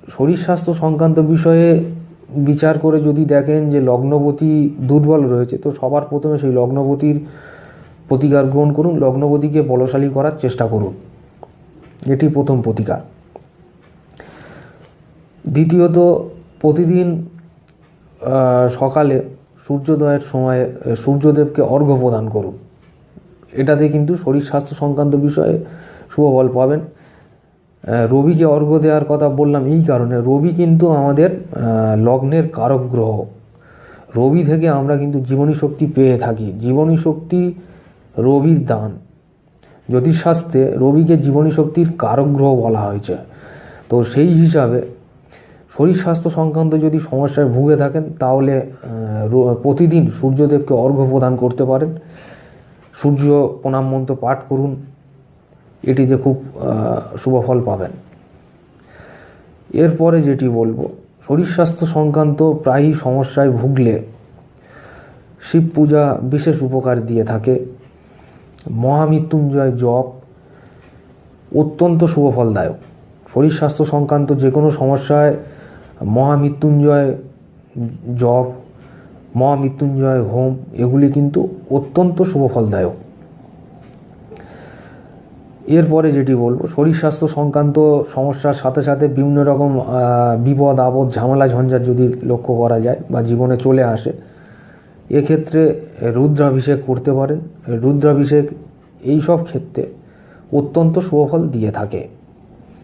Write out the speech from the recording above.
শরীর স্বাস্থ্য সংক্রান্ত বিষয়ে বিচার করে যদি দেখেন যে লগ্নপতি দুর্বল রয়েছে, তো সবার প্রথমে সেই লগ্নপতির প্রতিকার গ্রহণ করুন, লগ্নপতিকে বলশালী করার চেষ্টা করুন, এটি প্রথম প্রতিকার। দ্বিতীয়ত, প্রতিদিন সকালে সূর্যোদয়ের সময় সূর্যদেবকে অর্ঘ্য প্রদান করুন, এটাতে কিন্তু শরীর স্বাস্থ্য সংক্রান্ত বিষয়ে শুভ ফল পাবেন। রবিকে অর্ঘ্য দেওয়ার কথা বললাম এই কারণে, রবি কিন্তু আমাদের লগ্নের কারক গ্রহ। রবি থেকে আমরা কিন্তু জীবনী শক্তি পেয়ে থাকি, জীবনী শক্তি রবির দান। জ্যোতিষশাস্ত্রে রবিকে জীবনী শক্তির কারক গ্রহ বলা হয়েছে। তো সেই হিসাবে শরীর স্বাস্থ্য সংক্রান্ত যদি সমস্যায় ভুগে থাকেন তাহলে প্রতিদিন সূর্যদেবকে অর্ঘ্য প্রদান করতে পারেন, সূর্য প্রণাম মন্ত্র পাঠ করুন, এটিতে খুব শুভ ফল পাবেন। এরপরে যেটি বলবো, শরীর স্বাস্থ্য সংক্রান্ত প্রায়ই সমস্যায় ভুগলে শিব পূজা বিশেষ উপকার দিয়ে থাকে। মহামৃত্যুঞ্জয় জপ অত্যন্ত শুভ ফলদায়ক। শরীর স্বাস্থ্য সংক্রান্ত যে কোনো সমস্যায় মহামৃত্যুঞ্জয় জপ, মহামৃত্যুঞ্জয় হোম এগুলি কিন্তু অত্যন্ত শুভ ফলদায়ক। এরপরে যেটি বলবো, শরীর স্বাস্থ্য সংক্রান্ত সমস্যার সাথে সাথে বিভিন্ন রকম বিপদ আপদ ঝামেলা ঝঞ্ঝাট যদি লক্ষ্য করা যায় বা জীবনে চলে আসে, এক্ষেত্রে রুদ্রাভিষেক করতে পারেন। রুদ্রাভিষেক এইসব ক্ষেত্রে অত্যন্ত শুভ ফল দিয়ে থাকে।